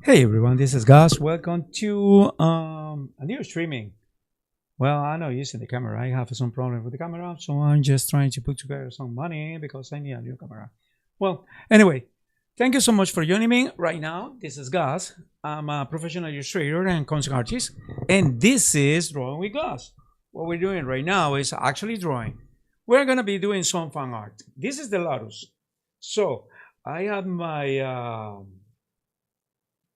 Hey everyone, this is Gus. Welcome to a new streaming. Well, I'm not using the camera. I have some problem with the camera, so I'm just trying to put together some money because I need a new camera. Well, anyway, thank you so much for joining me right now. This is Gus. I'm a professional illustrator and concept artist, and this is Drawing with Gus. What we're doing right now is actually drawing. We're gonna be doing some fun art. This is the Lotus. So I have my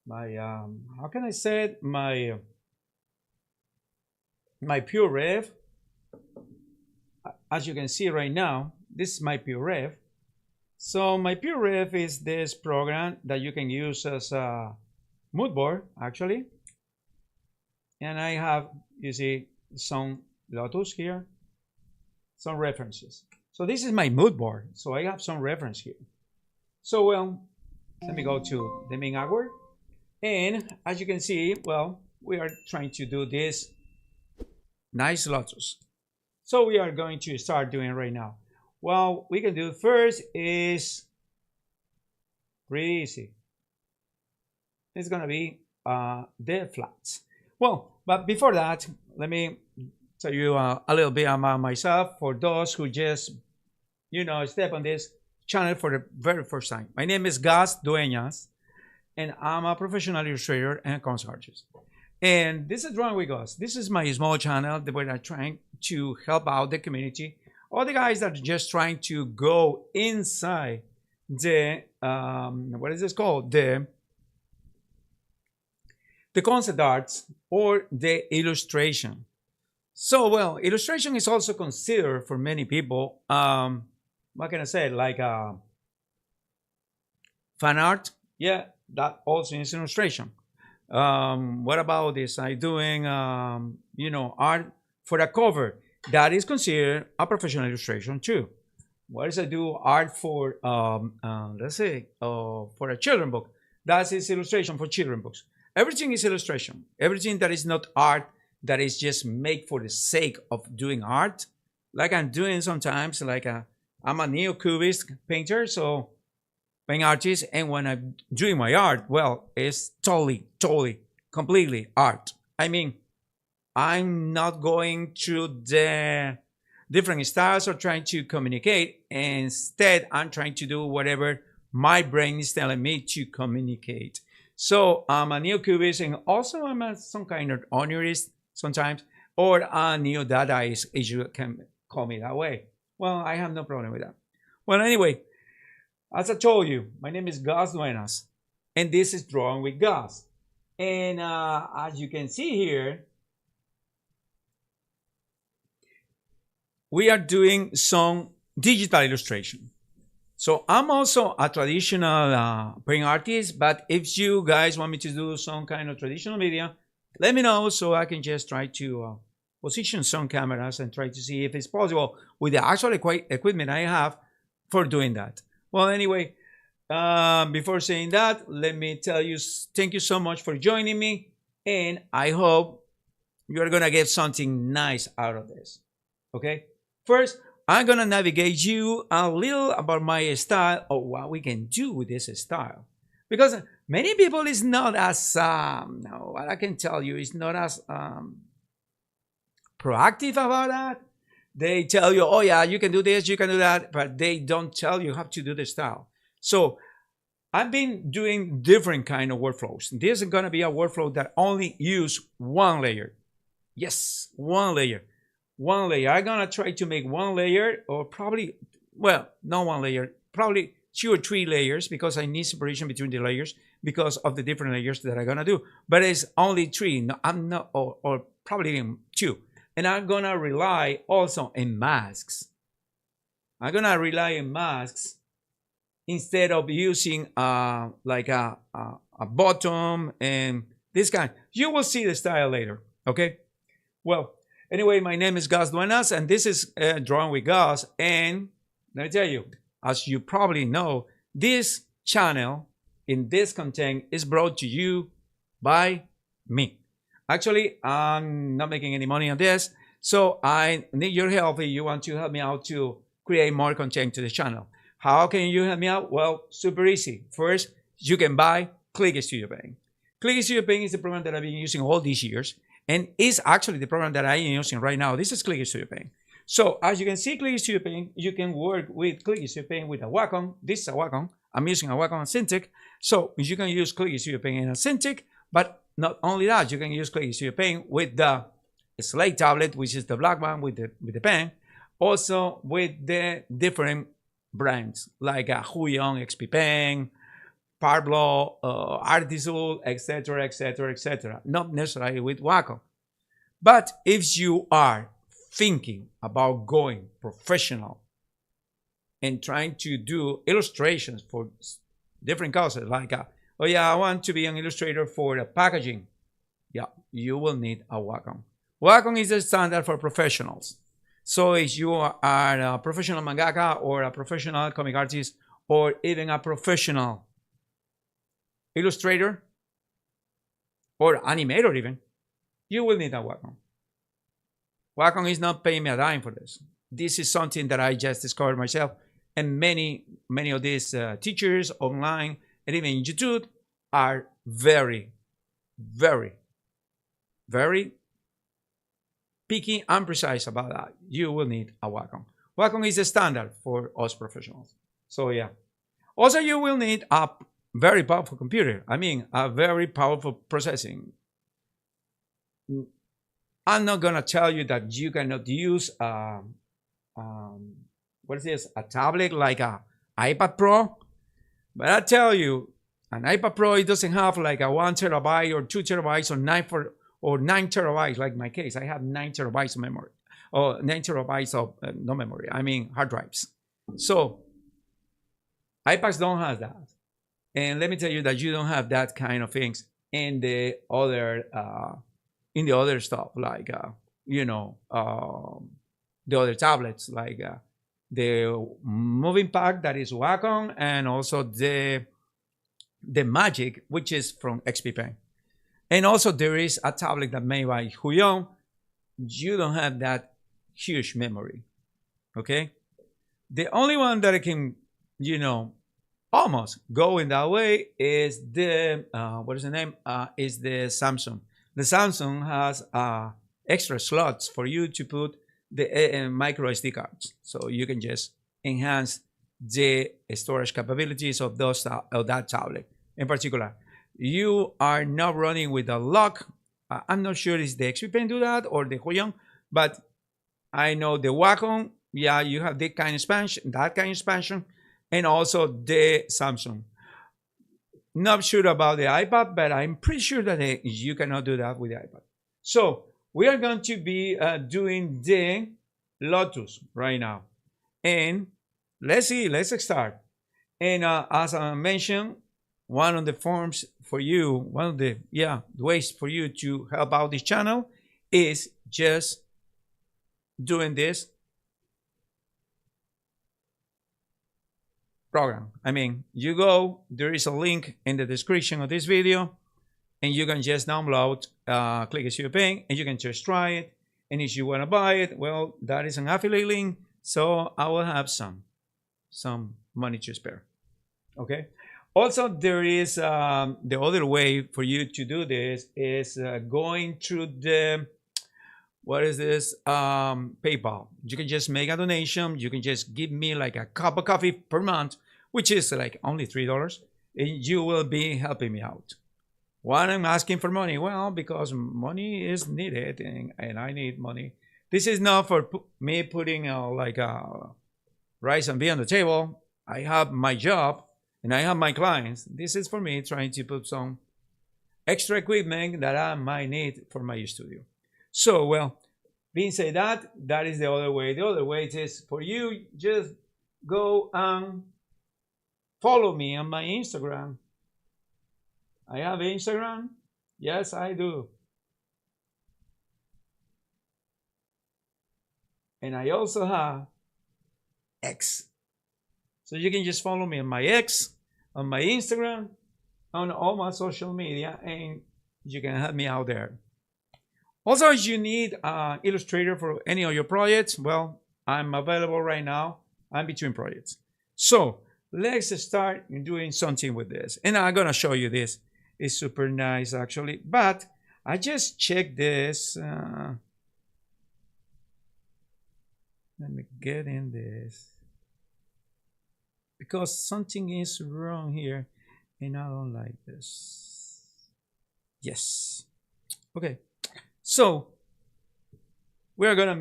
how can I say it, my pure rev. As you can see right now, this is my pure rev. So my pure rev is this program that you can use as a mood board actually, and I have, you see, some Lotus here, some references. So this is my mood board, so I have some reference here. So well, let me go to the main artwork. And as you can see, well, we are trying to do this nice Lotus. So we are going to start doing right now. Well, we can do first is pretty easy. It's gonna be the flats. Well, but before that, let me tell you a little bit about myself for those who just, step on this channel for the very first time. My name is Gus Duenas, and I'm a professional illustrator and concept artist. And this is Drawing with Gus. This is my small channel where I'm trying to help out the community, all the guys that are just trying to go inside the, what is this called? The concept arts or the illustration. So, well, illustration is also considered for many people, what can I say, like fan art. Yeah, that also is illustration. What about this? I'm doing, art for a cover. That is considered a professional illustration too. What is I do art for, let's say, for a children book. That is illustration for children books. Everything is illustration. Everything that is not art, that is just made for the sake of doing art. Like I'm doing sometimes, I'm a neo-cubist painter, so paint artist, and when I'm doing my art, well, it's totally, completely art. I mean, I'm not going through the different styles or trying to communicate. Instead, I'm trying to do whatever my brain is telling me to communicate. So I'm a neo-cubist, and also I'm some kind of honorist sometimes, or a neo-Dadaist, if you can call me that way. Well, I have no problem with that. Well, anyway, as I told you, my name is Gus Duenas, and this is Drawing with Gus. And as you can see here, we are doing some digital illustration. So I'm also a traditional print artist, but if you guys want me to do some kind of traditional media, let me know so I can just try to position some cameras and try to see if it's possible with the actual equipment I have for doing that. Well, anyway, before saying that, let me tell you, thank you so much for joining me, and I hope you're gonna get something nice out of this, okay? First, I'm gonna navigate you a little about my style or what we can do with this style. Because many people is not as, what I can tell you is not as proactive about that. They tell you, oh yeah, you can do this, you can do that, but they don't tell you how to do the style. So I've been doing different kind of workflows. This is gonna be a workflow that only use one layer. Yes, one layer. One layer. I'm gonna try to make one layer, or probably, well, not one layer, probably 2 or 3 layers, because I need separation between the layers because of the different layers that I'm gonna do. But it's only 3, no, I'm not, or probably 2. And I'm gonna rely also in masks. I'm gonna rely on masks instead of using like a bottom and this kind. You will see the style later, okay? Well, anyway, my name is Gus Duenas, and this is Drawing with Gus. And let me tell you, as you probably know, this channel in this content is brought to you by me. Actually, I'm not making any money on this, so I need your help if you want to help me out to create more content to the channel. How can you help me out? Well, super easy. First, you can buy Click Studio Paint. Click Studio Paint is the program that I've been using all these years, and is actually the program that I am using right now. This is Click Studio Paint. So as you can see, Click Studio Paint, you can work with Click Studio Paint with a Wacom. This is a Wacom. I'm using a Wacom Cintiq. So you can use Click Studio Paint in a Cintiq, but not only that, you can use Click Studio Paint with the Slate tablet, which is the black one with the pen. Also with the different brands like Huion, XP Pen, Parblo, Artisul, etc., etc., etc. Not necessarily with Wacom. But if you are thinking about going professional and trying to do illustrations for different causes, like, oh yeah, I want to be an illustrator for the packaging. Yeah, you will need a Wacom. Wacom is the standard for professionals. So if you are a professional mangaka or a professional comic artist or even a professional illustrator or animator even, you will need a Wacom. Wacom is not paying me a dime for this. This is something that I just discovered myself, and many of these teachers online and even in YouTube are very picky and precise about that. You will need a Wacom. Wacom is the standard for us professionals. So yeah. Also, you will need a very powerful computer. I mean, a very powerful processing. I'm not gonna tell you that you cannot use what is this? A tablet like a iPad Pro, but I tell you, an iPad Pro, it doesn't have like a 1 terabyte or 2 terabytes or 9 terabytes. Like my case, I have 9 terabytes of memory, or 9 terabytes of no memory. I mean hard drives. So iPads don't have that, and let me tell you that you don't have that kind of things in the other stuff, like you know, the other tablets, like the moving pack that is Wacom, and also the Magic, which is from XP Pen. And also there is a tablet that made by Huion. You don't have that huge memory, okay? The only one that I can, you know, almost go in that way is the, what is the name? Is the Samsung. The Samsung has extra slots for you to put the micro SD cards. So you can just enhance the storage capabilities of that tablet. In particular, you are not running with a lock. I'm not sure if the XP Pen do that or the Huion, but I know the Wacom, yeah, you have that kind of expansion, and also the Samsung. Not sure about the iPad, but I'm pretty sure that you cannot do that with the iPad. So we are going to be doing the Lotus right now. And let's start. And as I mentioned, one of the forms for you, one of the ways for you to help out this channel is just doing this program. I mean, you go, there is a link in the description of this video, and you can just download Click Studio Paint, and you can just try it. And if you want to buy it, well, that is an affiliate link, so I will have some money to spare. Okay. Also, there is the other way for you to do this is going through the, what is this, PayPal. You can just make a donation. You can just give me like a cup of coffee per month, which is like only $3, and you will be helping me out. Why I'm asking for money? Well, because money is needed, and I need money. This is not for me putting like rice and beans on the table. I have my job, and I have my clients. This is for me trying to put some extra equipment that I might need for my studio. So, well, being said that, that is the other way. The other way is for you, just go and follow me on my Instagram. I have Instagram. Yes, I do. And I also have X. So you can just follow me on my X, on my Instagram, on all my social media, and you can help me out there. Also, if you need an illustrator for any of your projects, well, I'm available right now. I'm between projects. So let's start doing something with this. And I'm going to show you this. It's super nice actually, but I just checked this. Let me get in this because something is wrong here and I don't like this. Yes. Okay. So we're gonna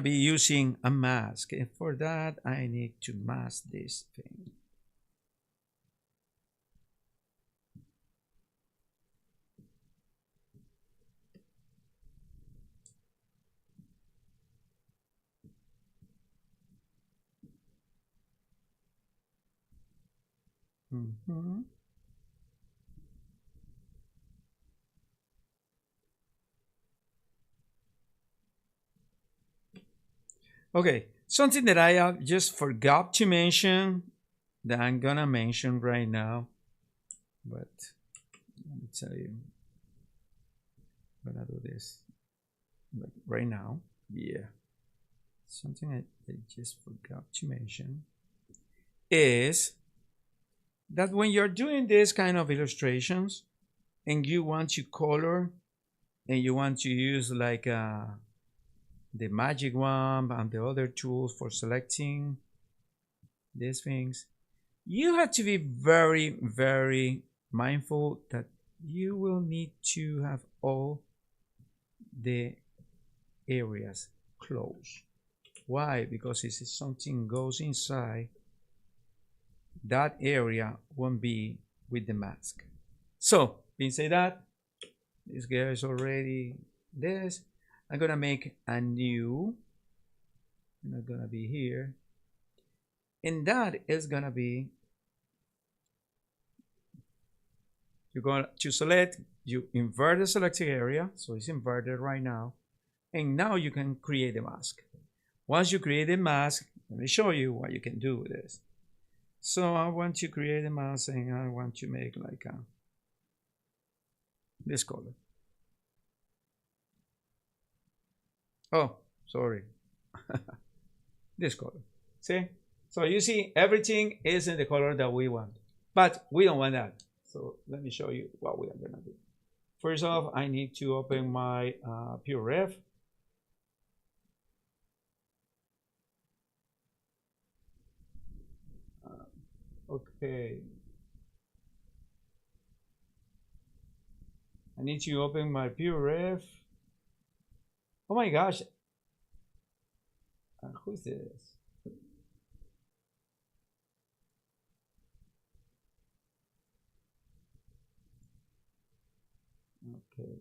be using a mask, and for that I need to mask this thing. Okay, something that I just forgot to mention that I'm gonna mention right now, but let me tell you, I'm gonna do this right now. Yeah, something I just forgot to mention is that when you're doing this kind of illustrations and you want to color and you want to use like the magic wand and the other tools for selecting these things, you have to be very, very mindful that you will need to have all the areas closed. Why? Because if something goes inside, that area won't be with the mask. So, being said that, this guy is already this. I'm gonna make a new, and I'm gonna be here, and that is gonna be, you're going to select, you invert the selected area, so it's inverted right now, and now you can create a mask. Once you create a mask, let me show you what you can do with this. So I want to create a mask and I want to make like this color. Oh, sorry. This color. See? So you see everything is in the color that we want, but we don't want that. So let me show you what we are gonna do. First off, I need to open my Pure okay. I need to open my Pure. Oh my gosh. Who's this? Okay.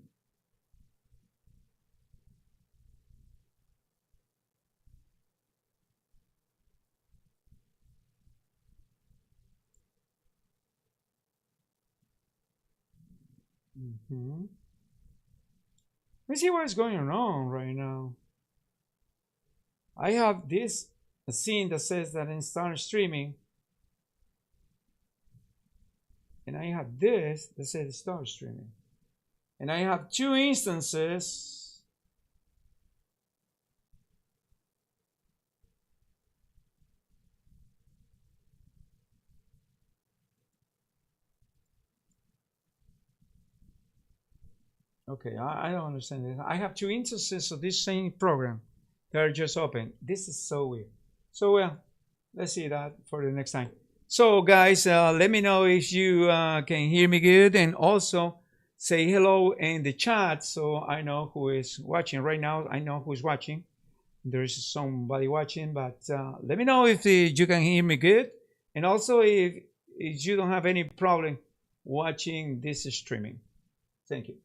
Let's see what is going on right now. I have this scene that says that in start streaming, and I have this that says start streaming, and I have two instances. Okay, I don't understand this. I have two instances of this same program that are just open. This is so weird. So well, let's see that for the next time. So guys, let me know if you can hear me good, and also say hello in the chat so I know who is watching right now. I know who's watching. There's somebody watching, but let me know if you can hear me good, and also if you don't have any problem watching this streaming. Thank you.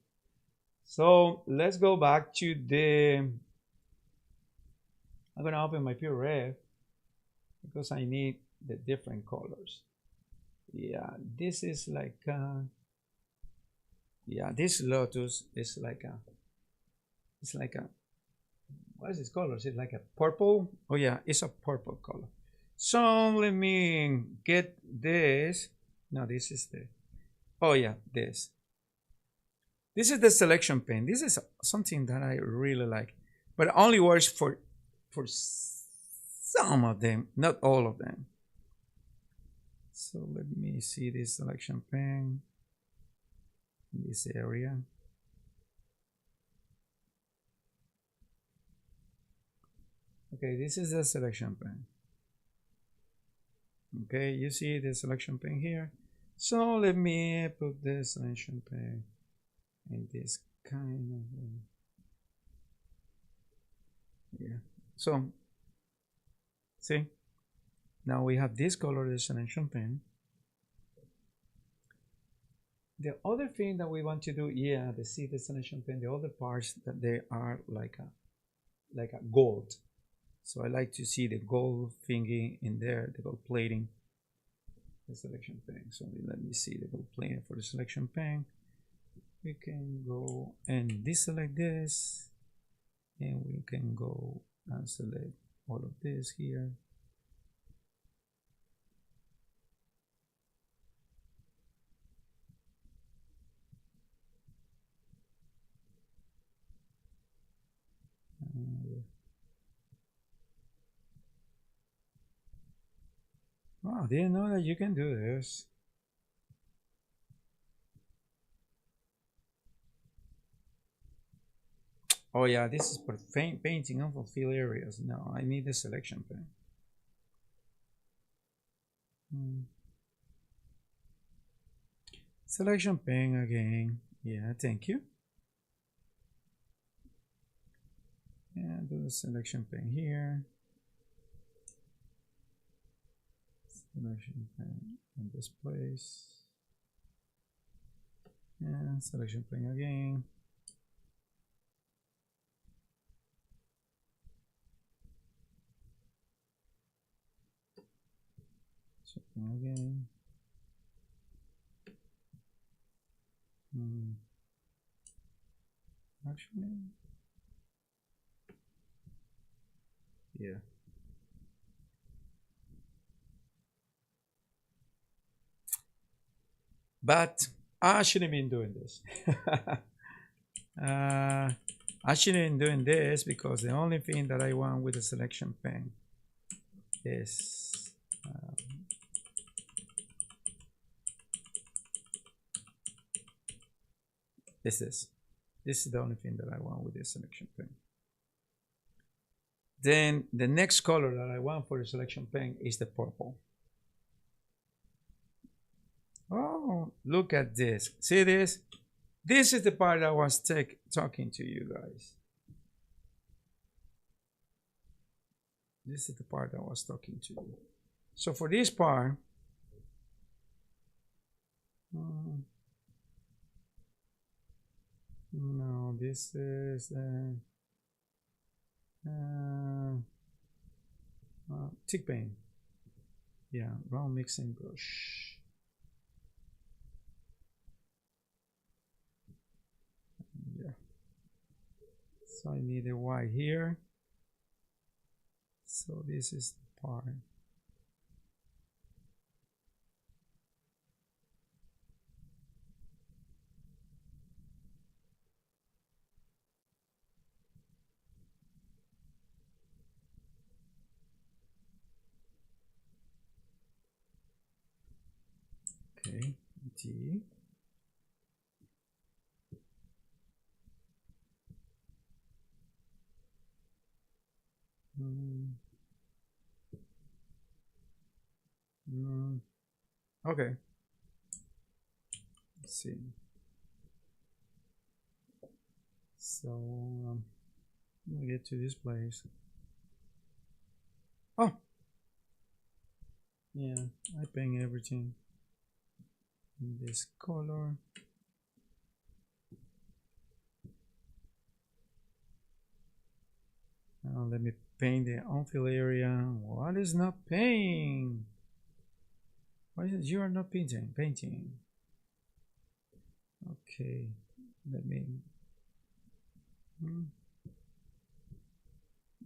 So let's go back to I'm gonna open my Pure because I need the different colors. Yeah, this is like yeah, this Lotus is like a what is this color? Is it like a purple? Oh yeah, it's a purple color. So let me get this. No, this is the, oh yeah, this is the selection pen. This is something that I really like, but it only works for some of them, not all of them. So let me see this selection pen. this area. Okay, this is the selection pane. Okay, you see the selection pane here. So let me put the selection pane in this kind of yeah. So see, now we have this color, the selection pane. The other thing that we want to do, yeah, the see the selection pane, the other parts that they are like a gold. So I like to see the gold thingy in there, the gold plating, the selection pane. So let me see the gold plating for the selection pane. We can go and deselect this, and we can go and select all of this here. Wow, didn't know that you can do this. Oh yeah, this is for painting unfulfilled areas. No, I need the selection pane. Selection pane again. Yeah, thank you. And do the selection pane here. Selection pane in this place. And selection pane again. Something again. Actually, yeah. But I shouldn't been doing this. I shouldn't been doing this because the only thing that I want with the selection pane is this is the only thing that I want with the selection pane. Then the next color that I want for the selection pane is the purple. Oh, look at this. See this? This is the part I was talking to you guys. This is the part I was talking to you. So for this part, no, this is tick paint. Yeah, round mixing brush. Yeah. So I need a white here. So this is the part. Okay, D. Okay. Let's see. So let me get to this place. Oh, yeah, I paint everything in this color. Now let me paint the unfill area. What is not painting? Why is it you are not painting? Okay, let me.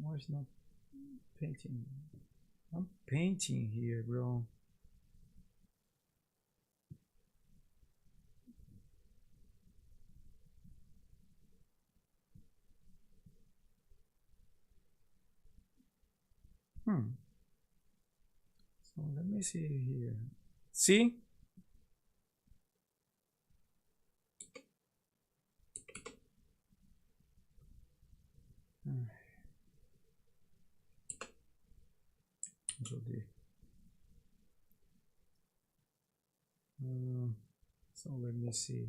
Why is not painting? I'm painting here, bro. So let me see here. See? also the so let me see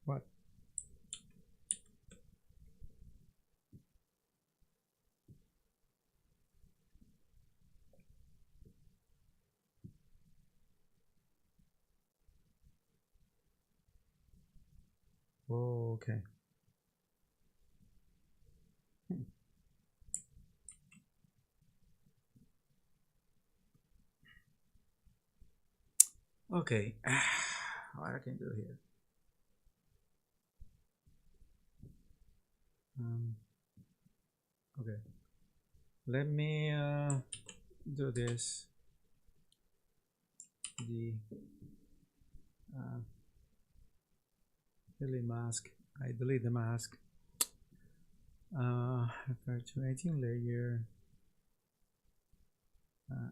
what oh, okay. Okay, what I can do here. Okay, let me do this. The delete mask. I delete the mask. Refer to 18 layer.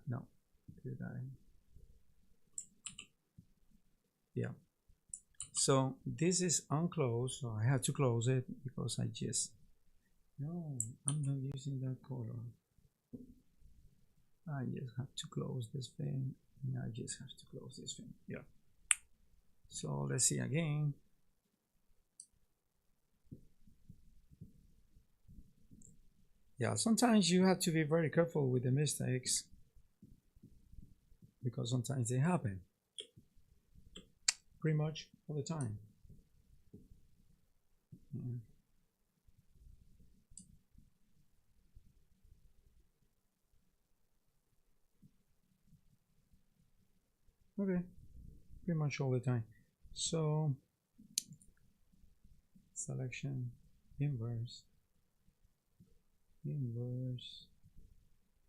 No, did I? Yeah. So this is unclosed, so I have to close it because I just no, I'm not using that color. I just have to close this thing, and I just have to close this thing. Yeah. So let's see again. Yeah, sometimes you have to be very careful with the mistakes because sometimes they happen. Pretty much all the time. Yeah. Okay, pretty much all the time. So selection, inverse,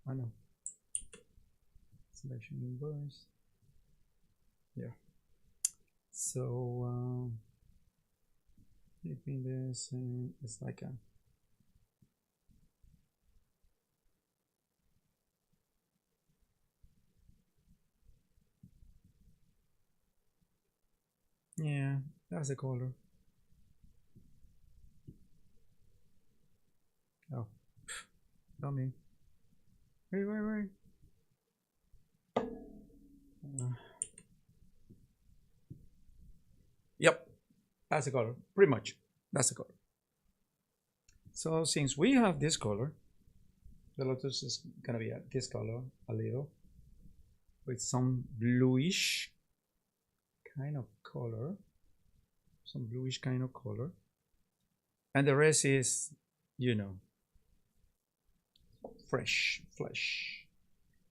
I know, selection inverse, yeah. So keeping this, and it's like a yeah, that's the color. Oh, dummy. Wait. Yep, that's the color. Pretty much, that's the color. So since we have this color, the Lotus is gonna be this color a little, with some bluish kind of color, and the rest is, you know, fresh flesh.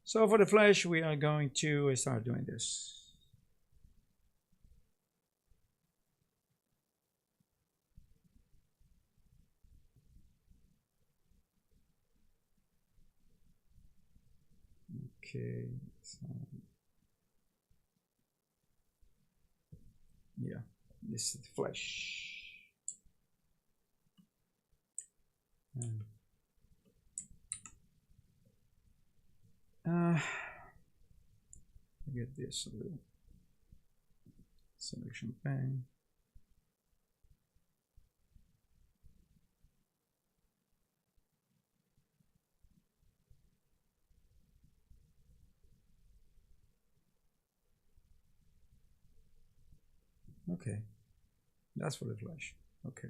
So for the flesh, we are going to start doing this. Okay, so yeah, this is flesh. Get this a little selection pen. Okay, that's for the flesh. Okay,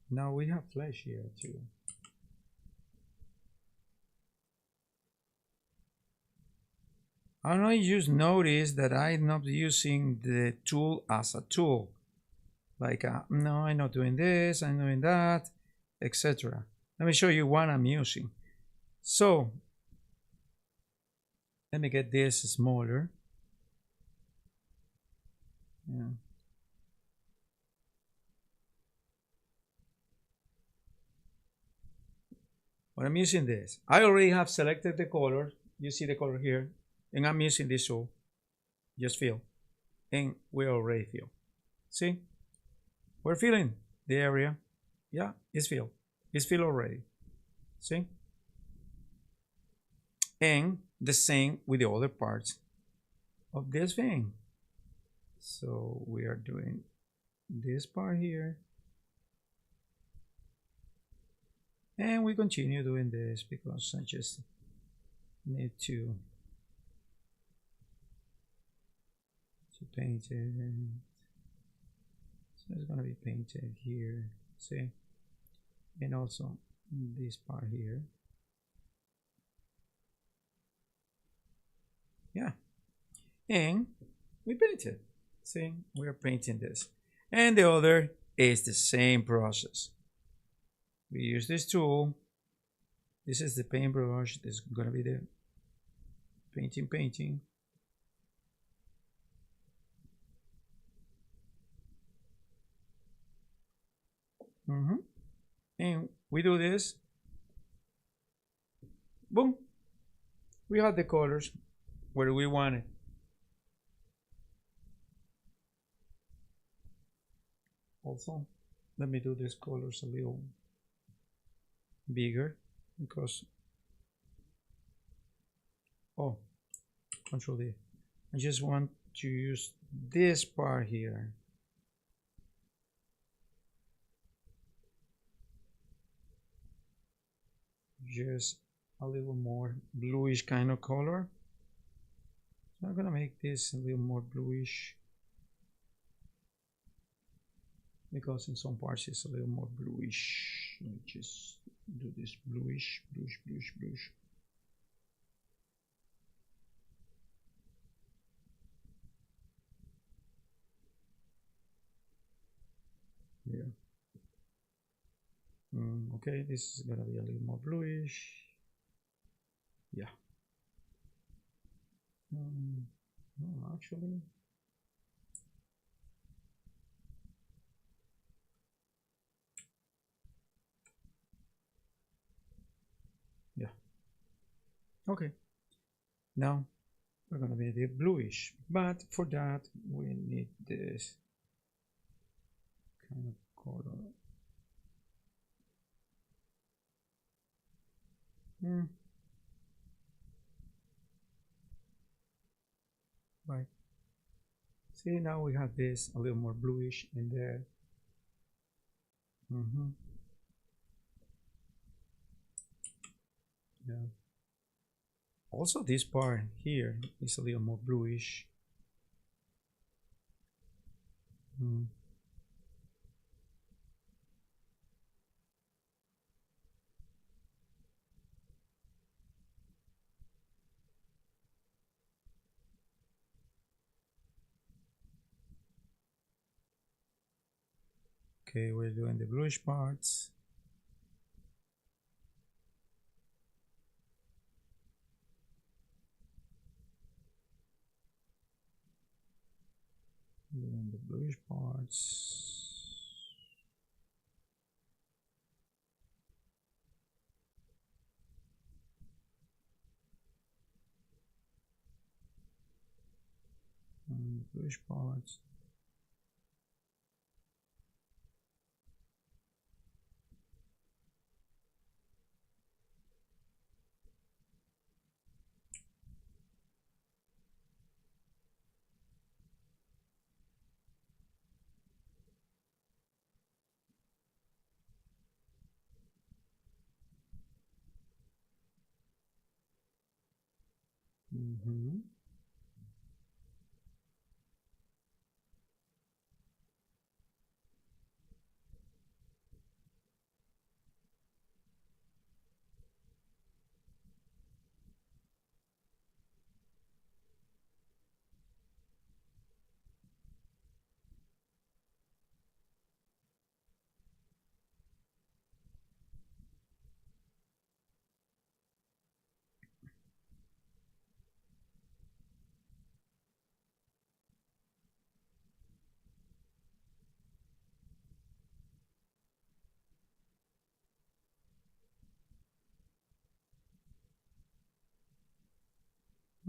now we have flesh here too. I don't know if you notice that I'm not using the tool as a tool. Like, no, I'm not doing this, I'm doing that, etc. Let me show you what I'm using. So, let me get this smaller. Yeah. But I'm using this. I already have selected the color. You see the color here. And I'm using this tool. Just fill. And we already fill. See? We're filling the area. Yeah, it's filled. It's filled already. See? And the same with the other parts of this thing. So we are doing this part here. And we continue doing this because I just need to paint it. So it's gonna be painted here, see? And also this part here. Yeah, and we paint it. See, we are painting this. And the other is the same process. We use this tool. This is the paintbrush. This is gonna be the painting. And we do this. Boom. We have the colors where we want it. Also, let me do these colors a little bigger because Control D. I just want to use this part here. Just a little more bluish kind of color. So I'm gonna make this a little more bluish because in some parts it's a little more bluish. Let me just do this bluish. Yeah. Okay, this is gonna be a little more bluish. Yeah. No, actually. Yeah. Okay. Now we're gonna be the bluish, but for that we need this kind of color. Right. See, now we have this a little more bluish in there. Yeah. Also, this part here is a little more bluish. Okay, we're doing the bluish parts. Doing the bluish parts. And the bluish parts.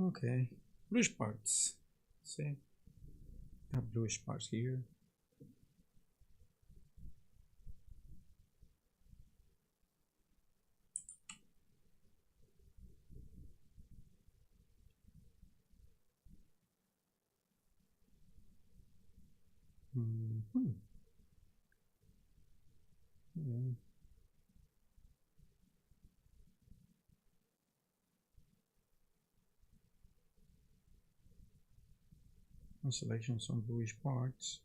Okay, bluish parts. See, I have bluish parts here. Yeah. and selection some bluish parts.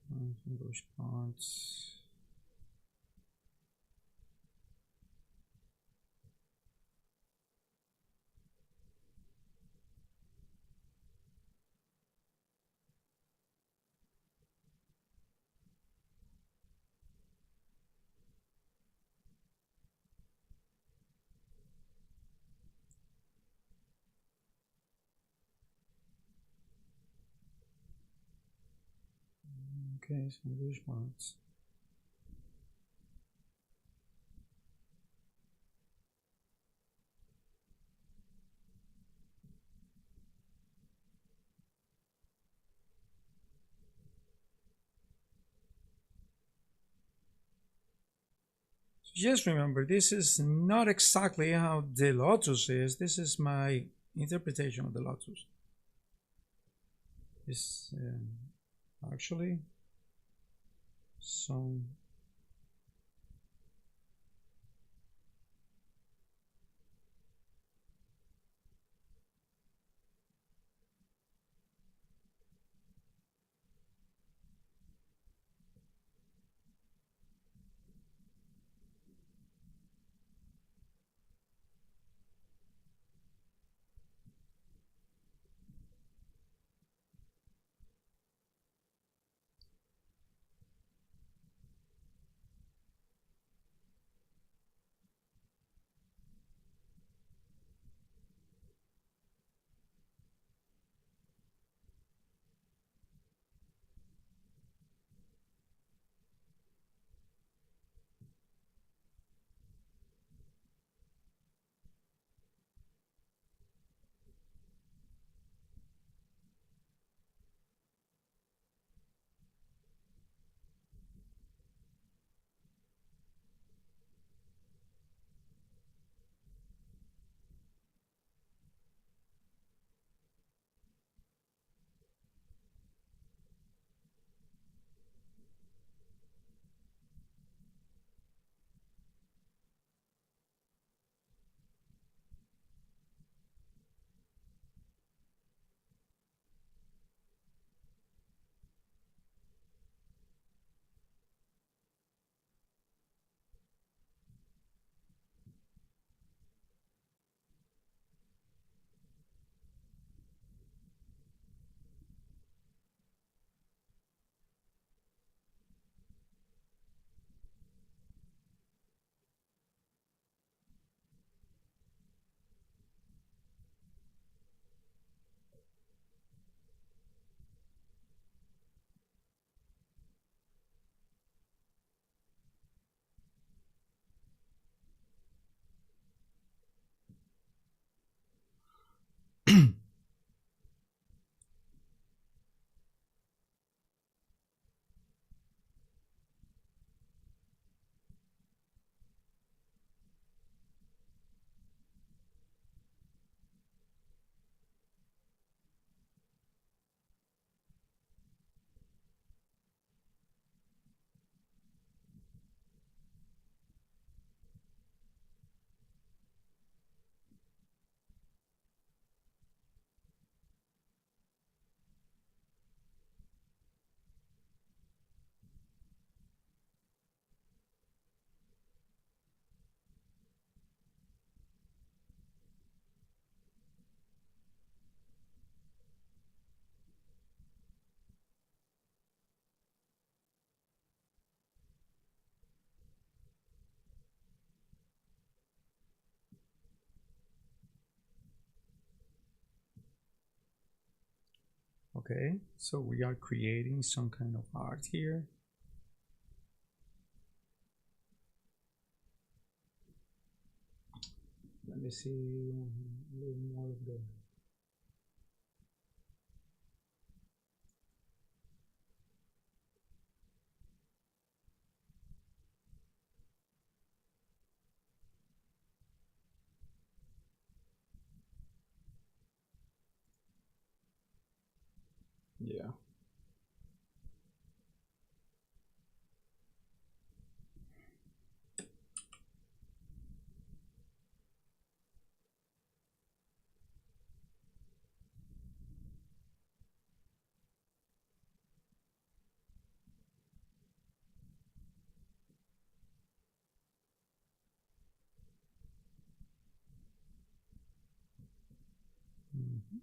Some bluish parts. Okay, some bluish parts. Just remember, this is not exactly how the Lotus is. This is my interpretation of the Lotus. It's actually some okay. So we are creating some kind of art here. Let me see a little more of the Yeah. Mhm.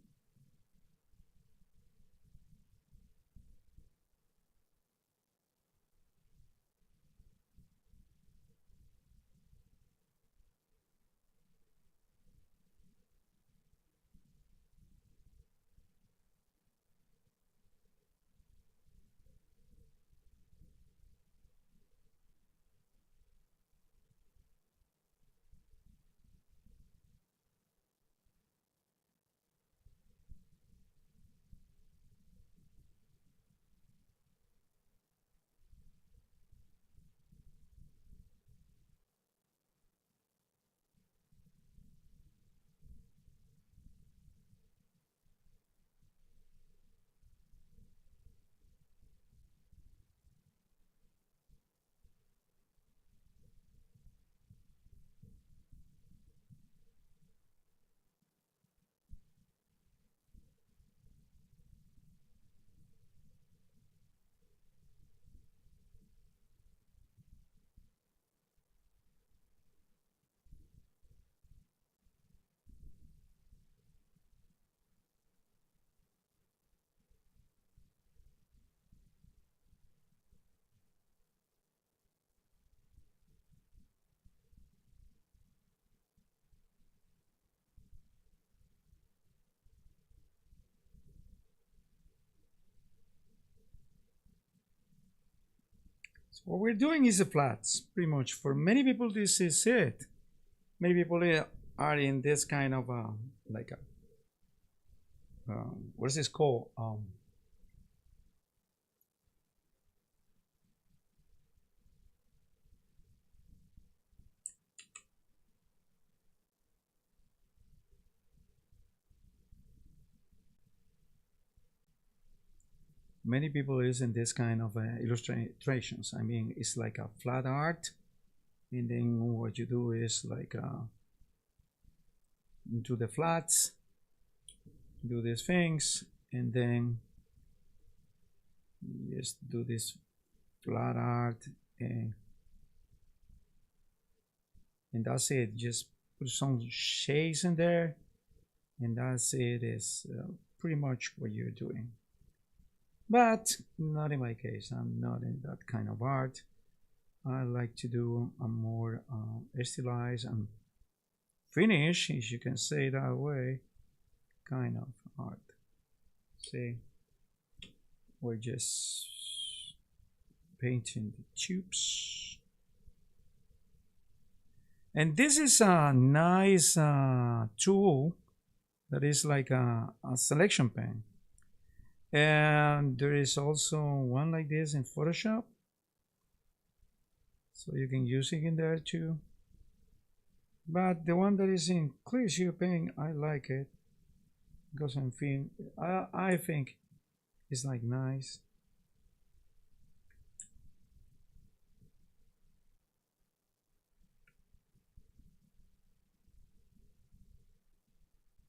So what we're doing is the flats, pretty much. For many people, this is it. Many people are in this kind of like a what is this called? Many people is in this kind of illustrations. I mean, it's like a flat art, and then what you do is like do the flats, do these things, and then just do this flat art, and that's it. Just put some shades in there, and that's it. Is pretty much what you're doing. But not in my case. I'm not in that kind of art. I like to do a more stylized and finished, if you can say that way, kind of art. See, we're just painting the tubes. And this is a nice tool that is like a selection pen. And there is also one like this in Photoshop. So you can use it in there too. But the one that is in clear sheet pen, I like it. Because I think it's like nice.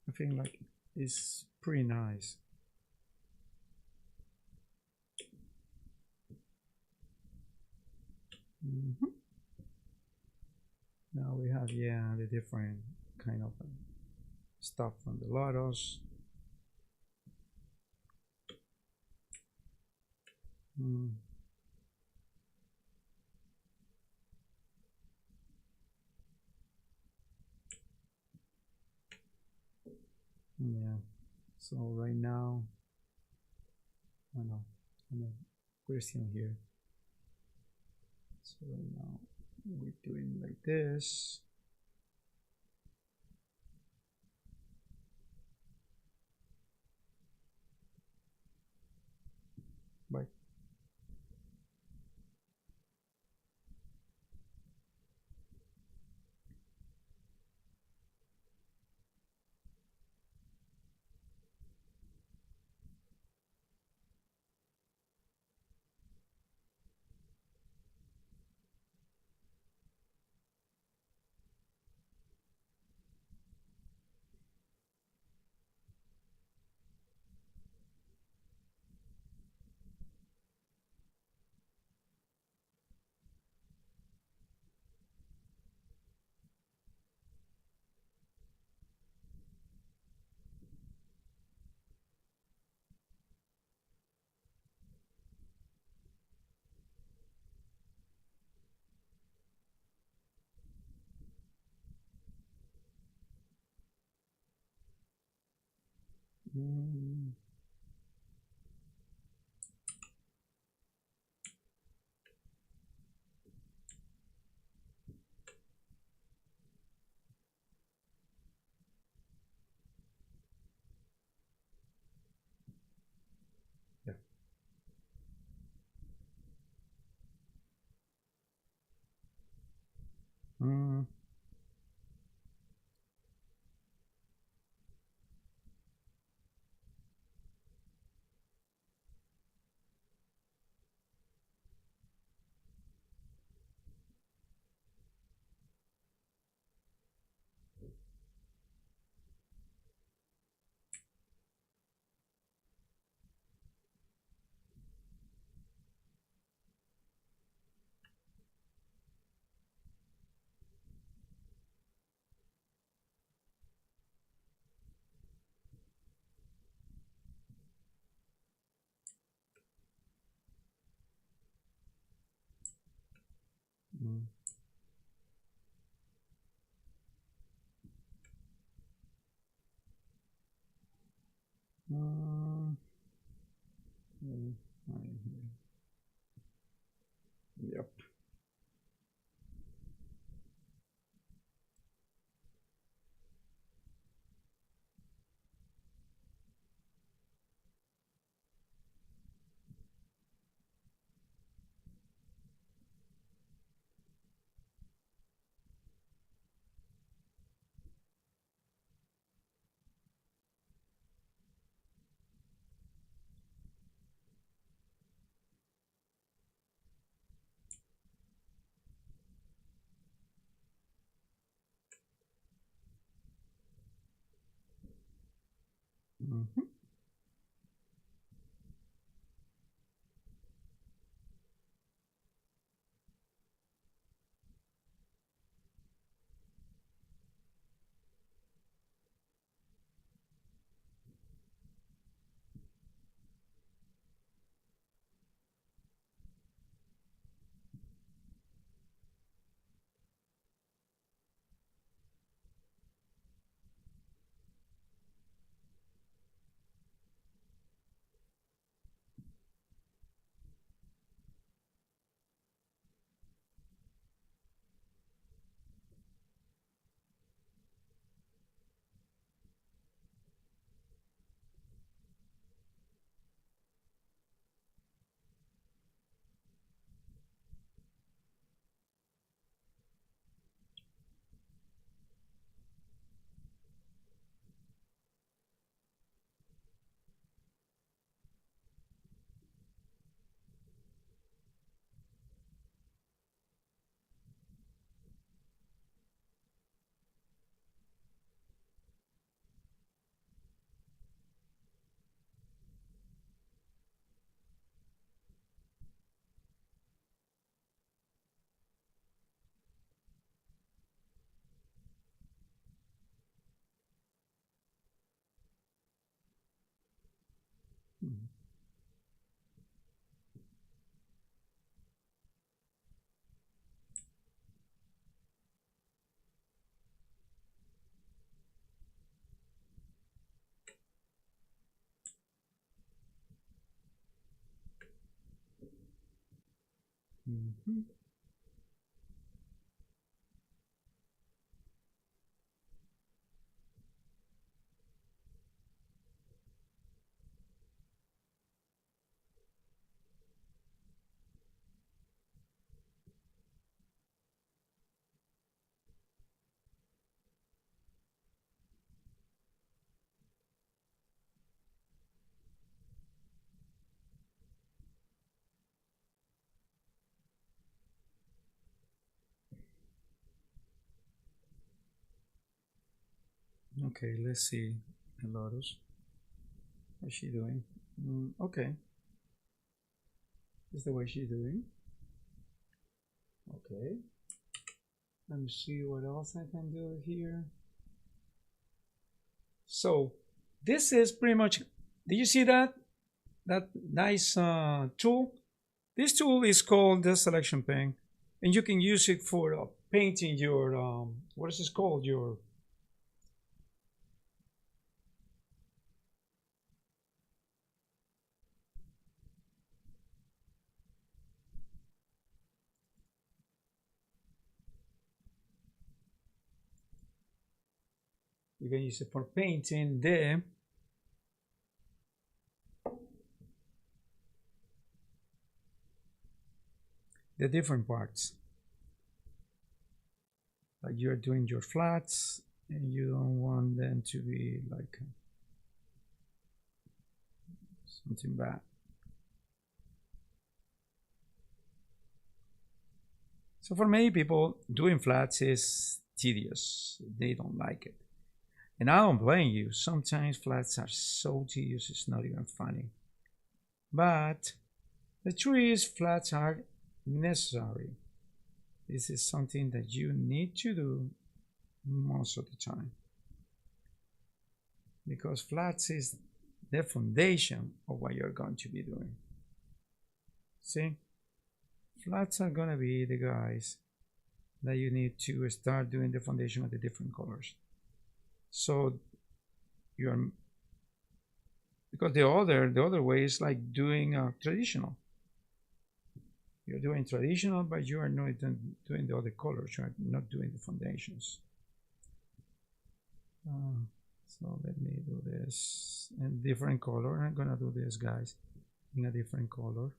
I think like it's pretty nice. Now we have, yeah, the different kind of stuff from the Lotus. Yeah, so right now, I know, I'm a question here. So right now, we're doing like this. Bye. Mm. Yeah. Mm. Mm. Mm. Mm. Yep. Mhm. Mhm. Mhm. Okay, let's see. Lotus. What's she doing? Okay, this is the way she's doing. Okay, let me see what else I can do here. So this is pretty much. Did you see that? That nice tool? This tool is called the selection pen, and you can use it for painting your what is this called? Your You can use it for painting the different parts. Like you're doing your flats and you don't want them to be like something bad. So for many people, doing flats is tedious. They don't like it. And I don't blame you. Sometimes flats are so tedious, it's not even funny. But the truth is, flats are necessary. This is something that you need to do most of the time. Because flats is the foundation of what you're going to be doing. See? Flats are going to be the guys that you need to start doing the foundation of the different colors. So you're, because the other way is like doing traditional. You're doing traditional, but you are not doing the other colors. You are not doing the foundations. So let me do this in different color. I'm gonna do this, guys, in a different color.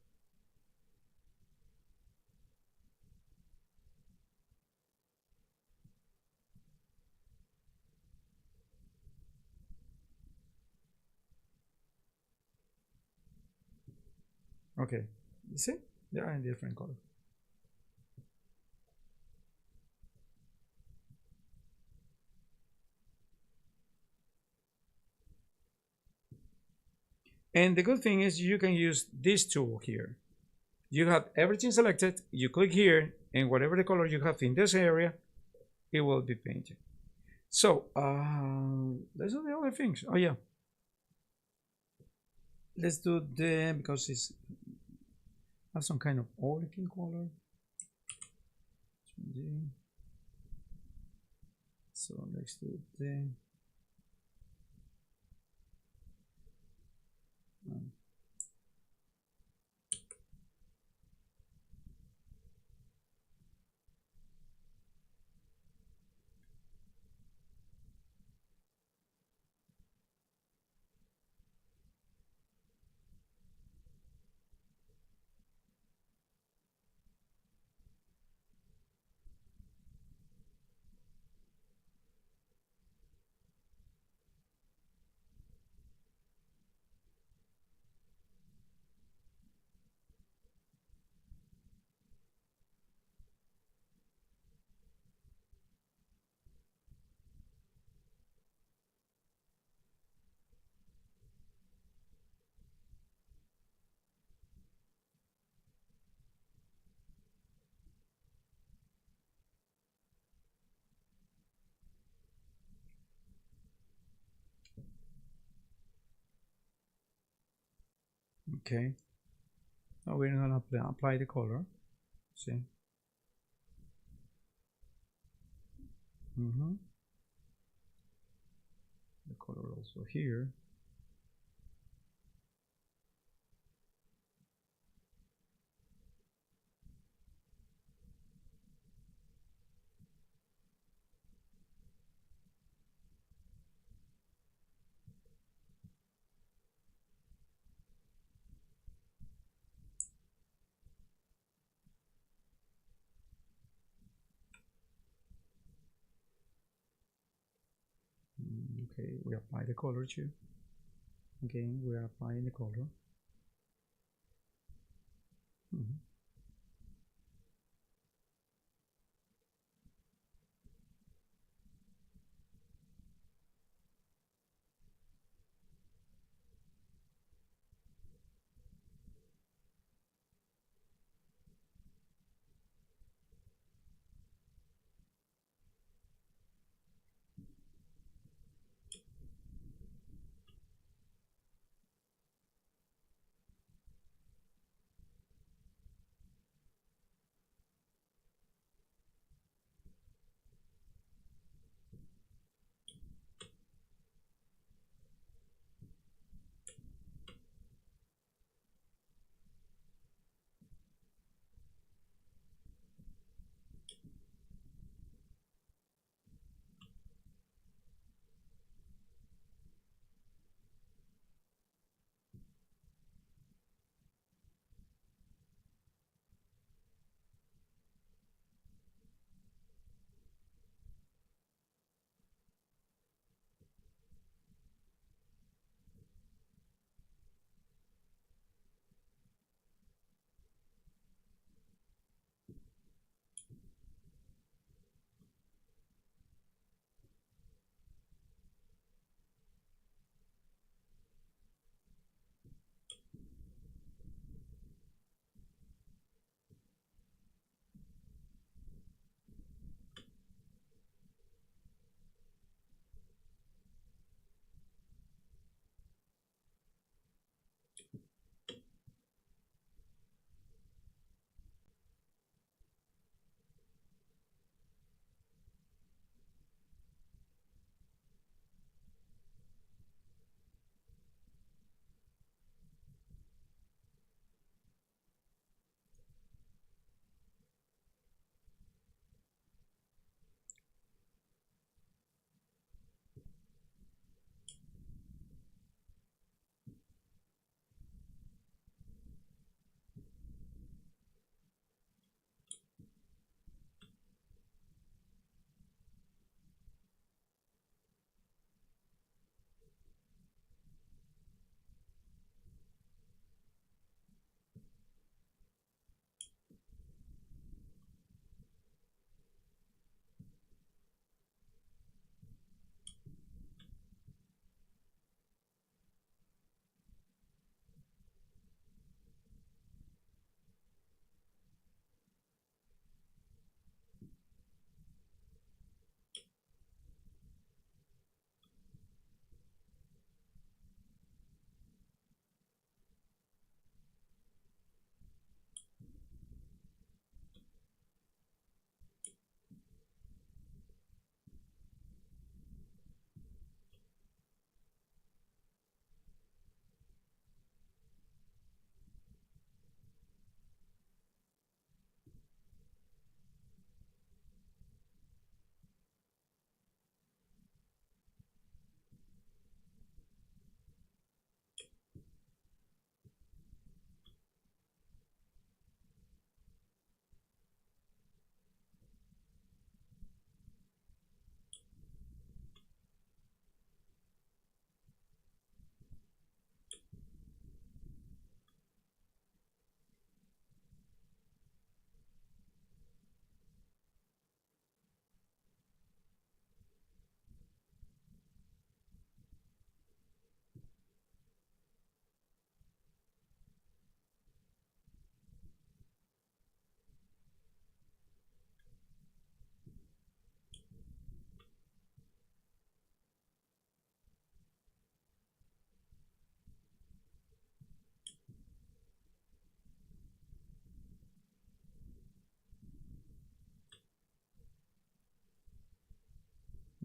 Okay, you see? They are in different color. And the good thing is you can use this tool here. You have everything selected, you click here, and whatever the color you have in this area, it will be painted. So, let's do the other things. Oh yeah. Let's do the, because it's have some kind of orchid color. So let's do the okay. Now we're gonna apply the color. See. The color also here. Okay, we apply the color too. Again, we are applying the color.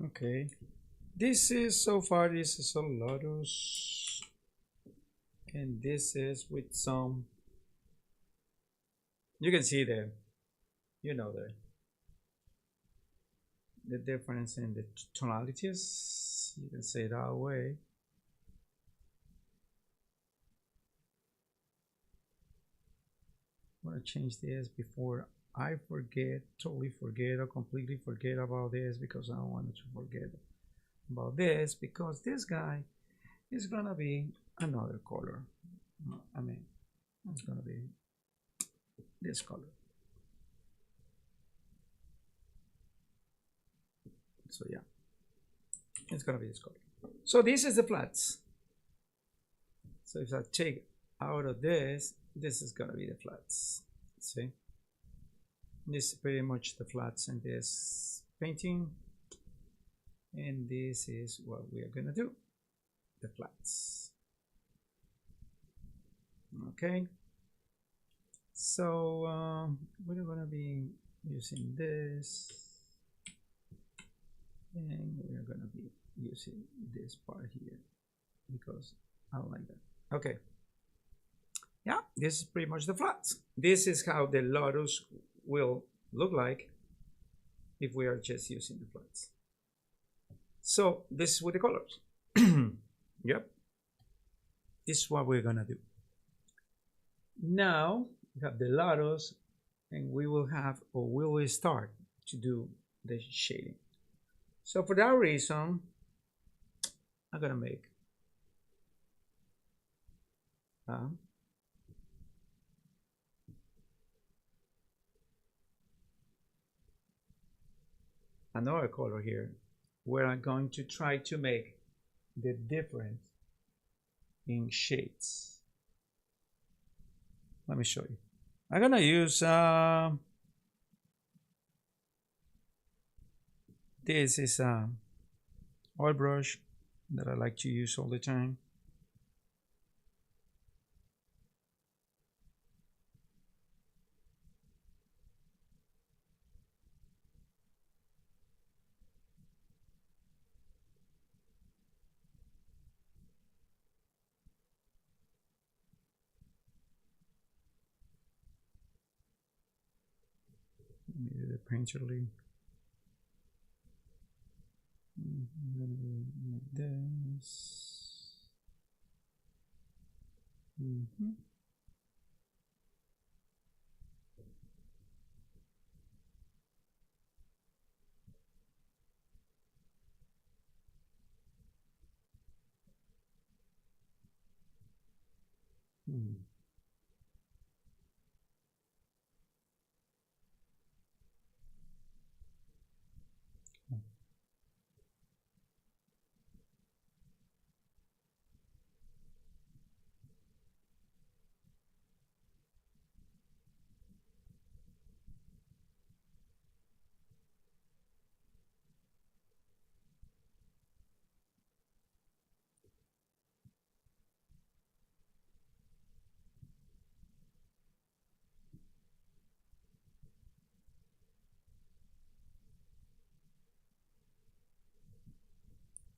Okay, this is so far, this is a Lotus, and this is with some, you can see the, you know, the difference in the tonalities, you can say that way. I want to change this before I forget, totally forget, or completely forget about this, because I don't want to forget about this, because this guy is gonna be another color. I mean, it's gonna be this color. So yeah, it's gonna be this color. So this is the flats. So if I take out of this, this is gonna be the flats. See, this is pretty much the flats in this painting, and this is what we are gonna do, the flats. Okay, so we're gonna be using this, and we're gonna be using this part here because I don't like that. Okay, yeah, this is pretty much the flats. This is how the Lotus will look like if we are just using the flats. So this is with the colors. Yep, this is what we're gonna do. Now we have the Lotus, and we will have, or we will start to do the shading. So for that reason, I'm gonna make another color here, where I'm going to try to make the difference in shades. Let me show you. I'm gonna use this is oil brush that I like to use all the time. Let me do the painterly. I'm gonna do like this.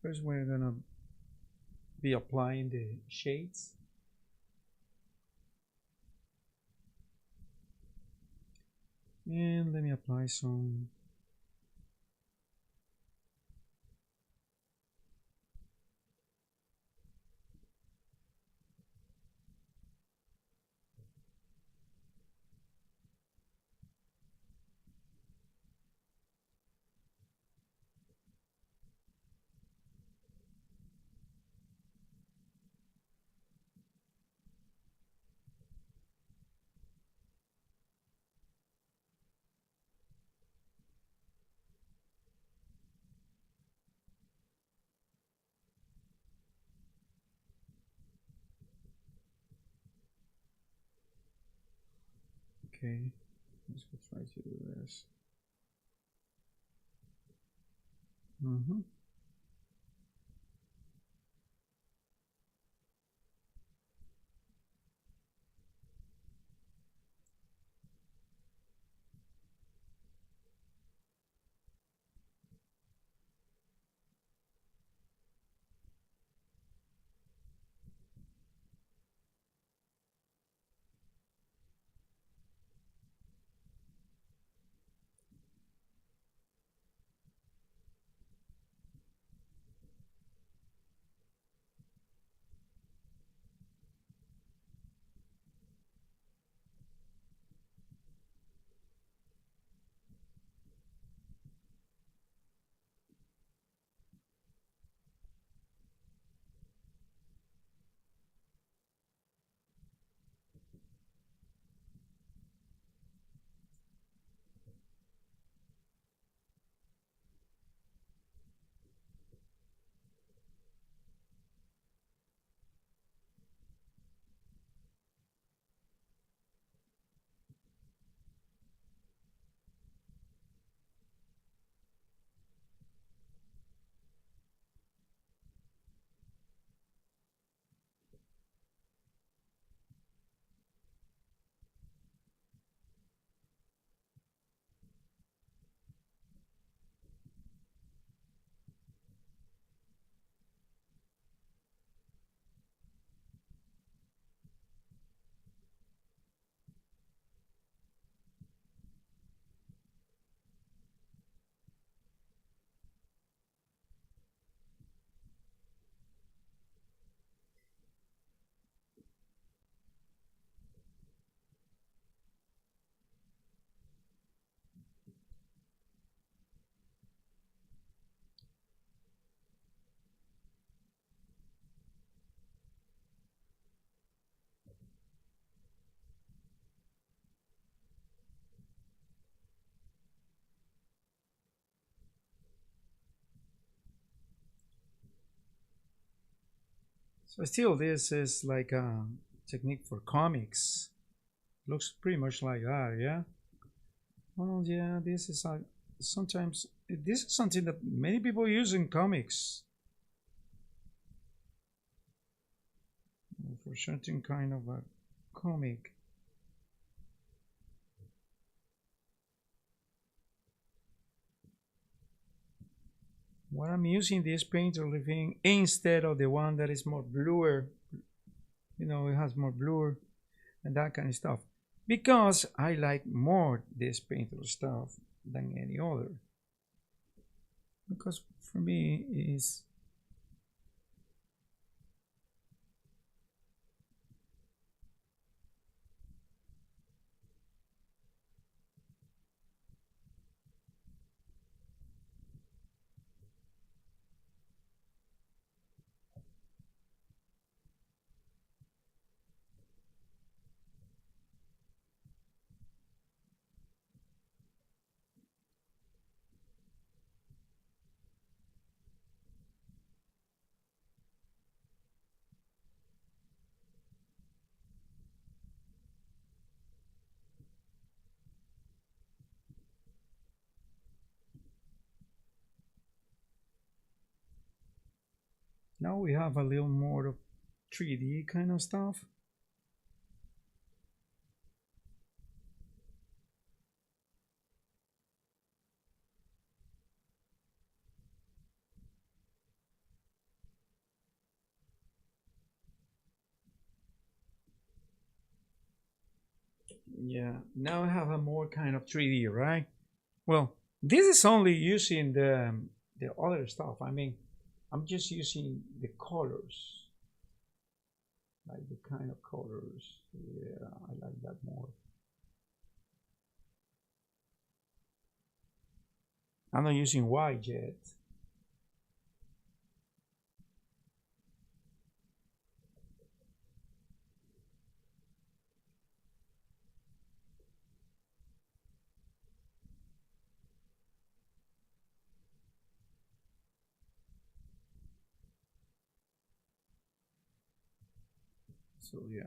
First, we're gonna be applying the shades. And let me apply some okay, let's go try to do this. But still, this is like a technique for comics. Looks pretty much like that, yeah. Well, yeah, this is sometimes this is something that many people use in comics for certain kind of a comic. What I'm using this painter thing instead of the one that is more bluer, you know, it has more blur and that kind of stuff, because I like more this painter stuff than any other, because for me is now we have a little more of 3D kind of stuff. Yeah, now I have a more kind of 3D, right? Well, this is only using the other stuff. I mean, I'm just using the colors, like the kind of colors. Yeah, I like that more. I'm not using white yet. So yeah.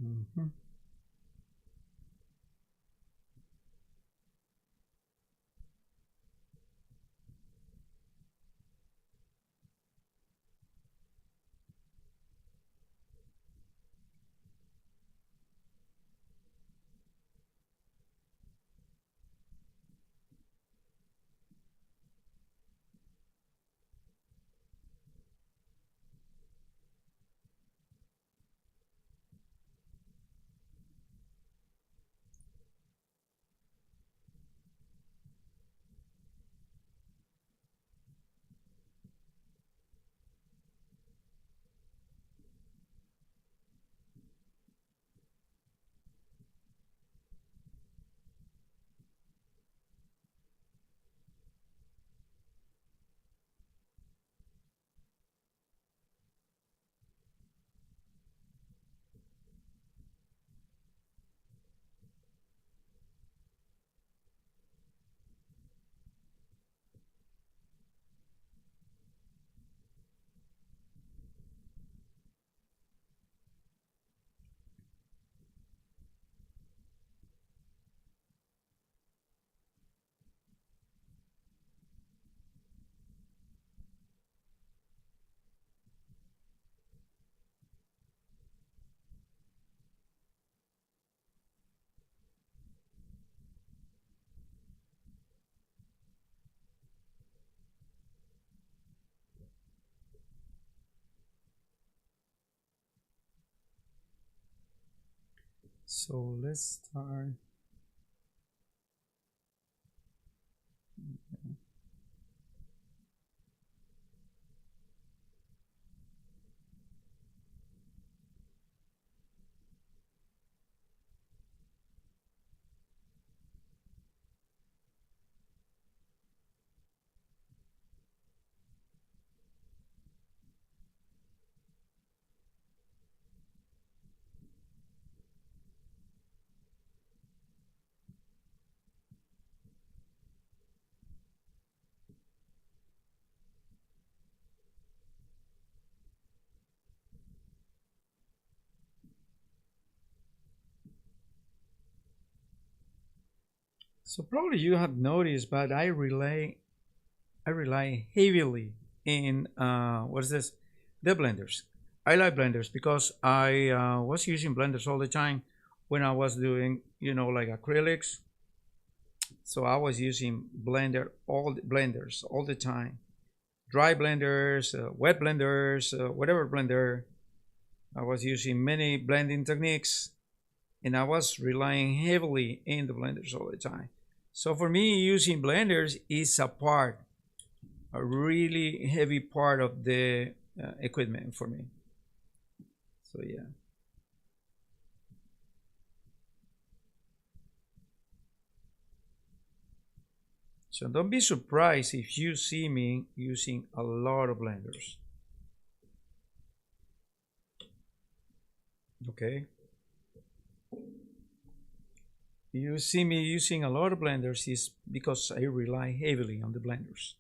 Mm-hmm. So let's start. So probably you have noticed, but I rely heavily in what is this? The blenders. I like blenders because I was using blenders all the time when I was doing, like acrylics. So I was using blenders all the time. Dry blenders, wet blenders, whatever blender. I was using many blending techniques, and I was relying heavily in the blenders all the time. So for me, using blenders is a really heavy part of the equipment for me. So yeah. So don't be surprised if you see me using a lot of blenders. Okay. You see me using a lot of blenders is because I rely heavily on the blenders.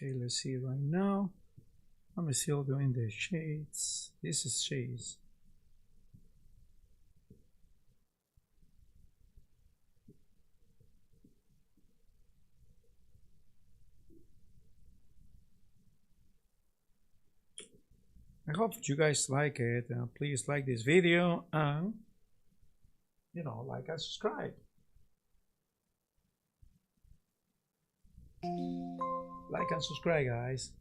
Okay, let's see right now. I'm still doing the shades. This is shades. I hope you guys like it. Please like this video and, you know, like and subscribe. Like and subscribe, guys.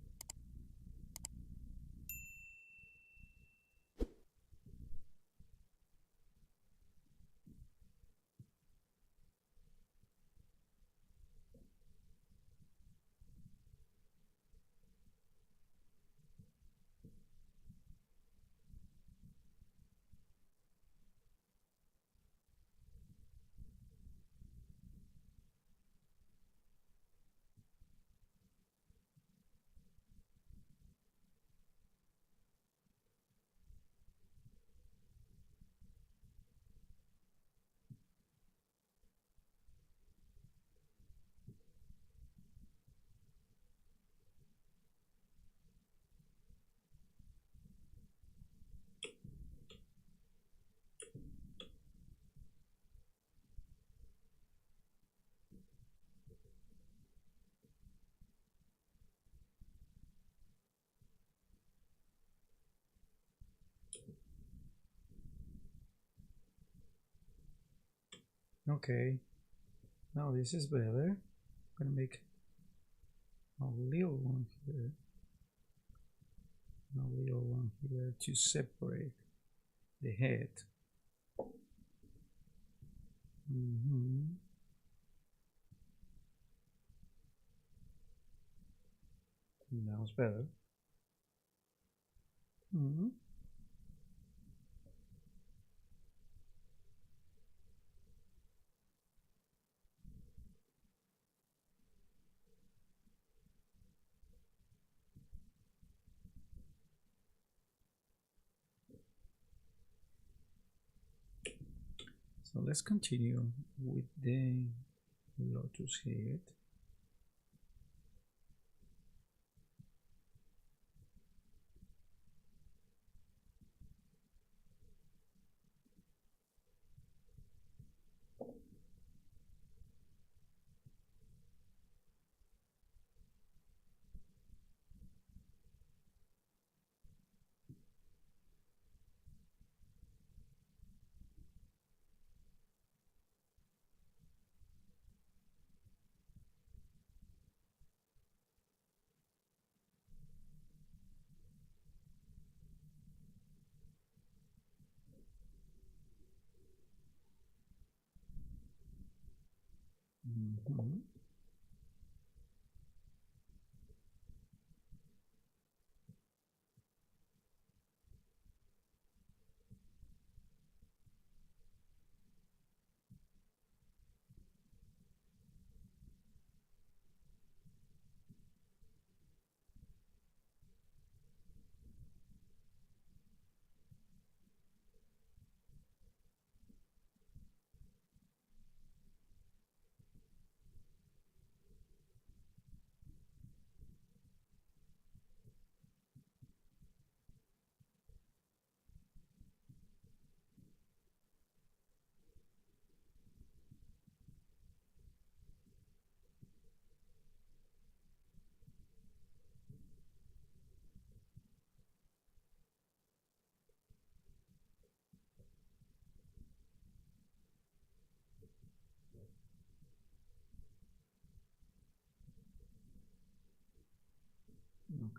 Okay, now this is better. I'm gonna make a little one here, a little one here to separate the head. Now it's better. So let's continue with the Lotus head.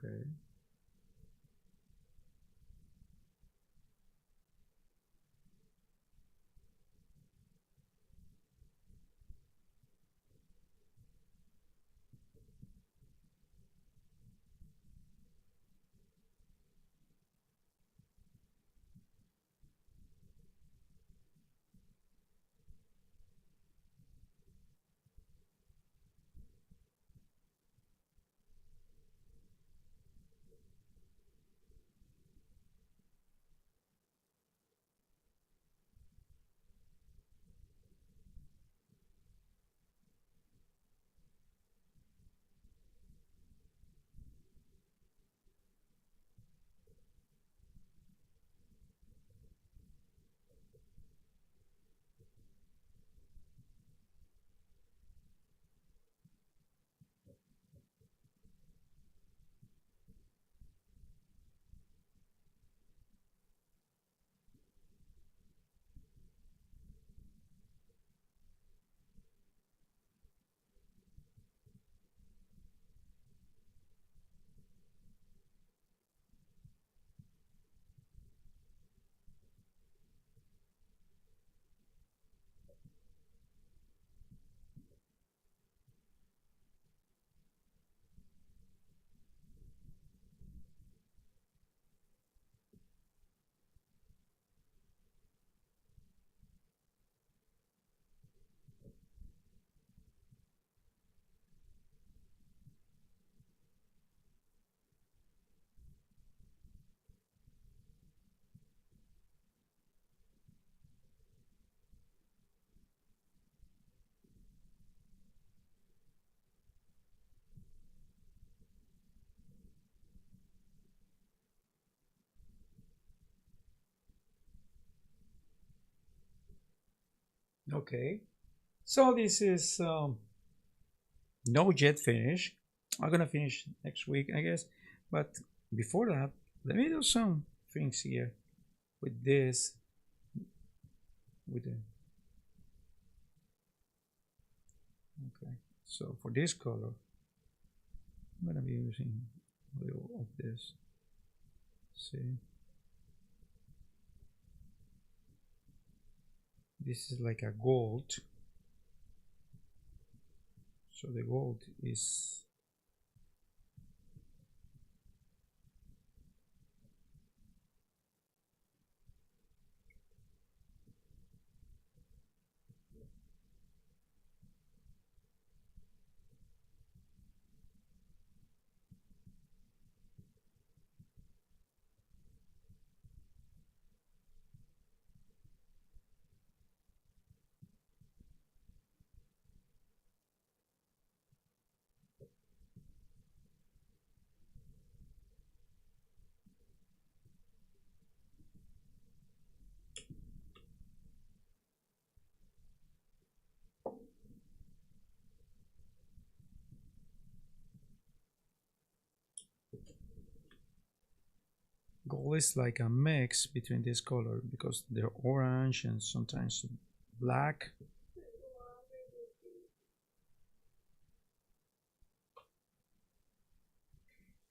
Okay. Okay, so this is no jet finish. I'm gonna finish next week, I guess. But before that, let me do some things here with this, with the, okay. So for this color, I'm gonna be using a little of this. See, this is like a gold. So the gold is gold is like a mix between this color because they're orange and sometimes black.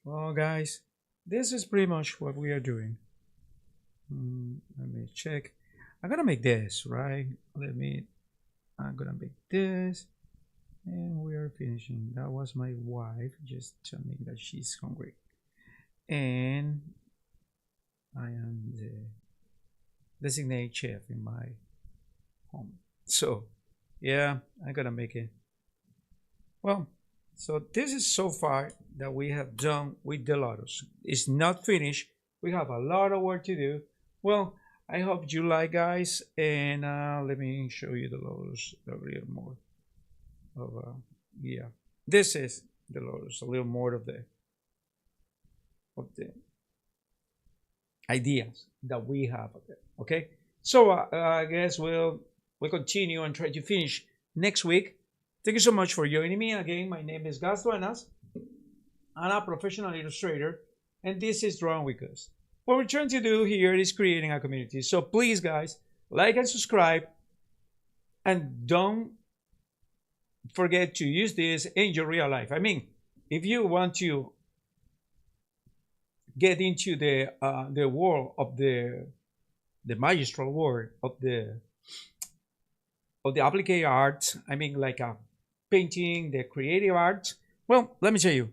Well, guys, this is pretty much what we are doing. Let me check. I'm gonna make this, right? I'm gonna make this, and we are finishing. That was my wife just telling me that she's hungry, and I am the designated chef in my home. So, yeah, I'm gonna make it. Well, so this is so far that we have done with the Lotus. It's not finished. We have a lot of work to do. Well, I hope you like, guys, and let me show you the Lotus a little more. Yeah, this is the Lotus. A little more of the ideas that we have. Okay, so I guess we'll continue and try to finish next week. Thank you so much for joining me. Again, my name is Gus Duenas. I'm a professional illustrator, and this is Drawing with Gus. What we're trying to do here is creating a community. So please, guys, like and subscribe, and don't forget to use this in your real life. I mean, if you want to get into the world of the magistral world of the applied art, I mean, like a painting, the creative art. Well, let me tell you,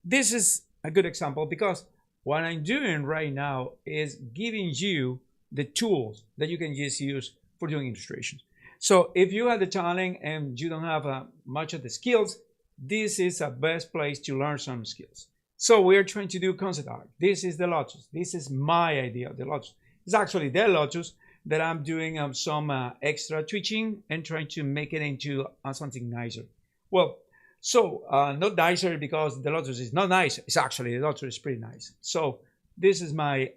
this is a good example because what I'm doing right now is giving you the tools that you can just use for doing illustrations. So if you have the talent and you don't have much of the skills, this is a best place to learn some skills. So we're trying to do concept art. This is the Lotus. This is my idea of the Lotus. It's actually the Lotus that I'm doing some extra tweaking and trying to make it into something nicer. Well, so not nicer because the Lotus is not nice. It's actually, the Lotus is pretty nice. So this is my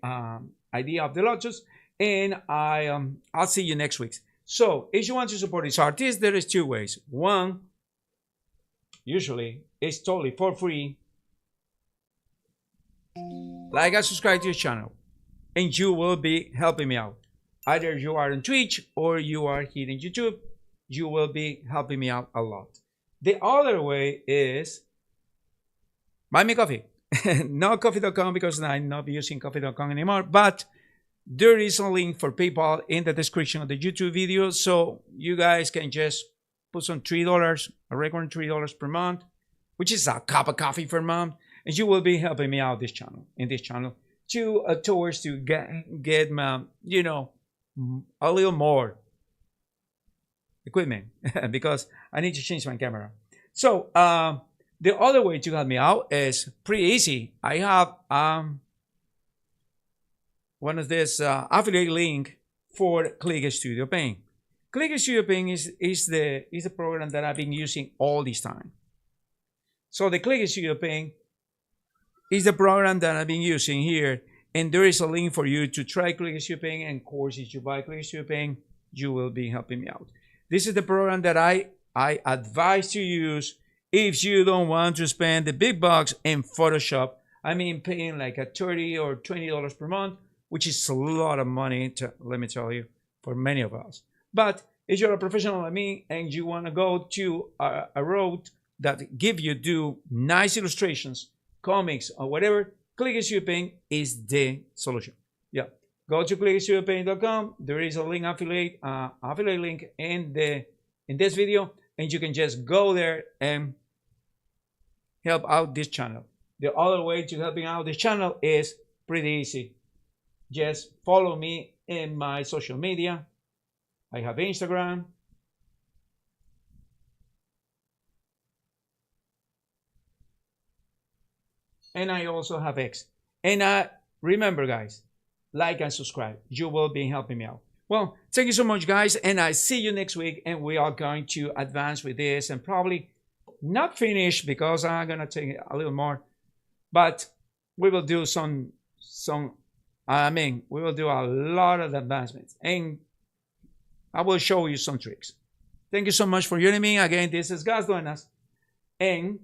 idea of the Lotus, and I'll see you next week. So if you want to support this artist, there is two ways. One, usually, is totally for free. Like and subscribe to your channel, and you will be helping me out. Either you are on Twitch or you are here in YouTube, you will be helping me out a lot. The other way is buy me coffee. Not coffee.com because I'm not using coffee.com anymore, but there is a link for PayPal in the description of the YouTube video, so you guys can just put some $3, a regular $3 per month, which is a cup of coffee per month, and you will be helping me out in this channel towards to get my, you know, a little more equipment because I need to change my camera. So the other way to help me out is pretty easy. I have one of this affiliate link for Click Studio Paint. Click Studio Paint is the program that I've been using all this time. So the Click Studio Paint is the program that I've been using here, and there is a link for you to try Click Studio Paint, and of course, if you buy Click Studio Paint, you will be helping me out. This is the program that I advise to use if you don't want to spend the big bucks in Photoshop. I mean, paying like a $30 or $20 per month, which is a lot of money, let me tell you, for many of us. But if you're a professional like me and you want to go to a road that give you do nice illustrations, comics, or whatever, ClickStudioPaint is the solution. Yeah, go to clickstudiopaint.com. There is a link affiliate link in this video, and you can just go there and help out this channel. The other way to helping out this channel is pretty easy. Just follow me in my social media. I have Instagram. And I also have X. And remember, guys, like and subscribe. You will be helping me out. Well, thank you so much, guys. And I see you next week. And we are going to advance with this and probably not finish because I'm going to take a little more. But we will do we will do a lot of advancements. And I will show you some tricks. Thank you so much for joining me. Again, this is Gus Duenas. And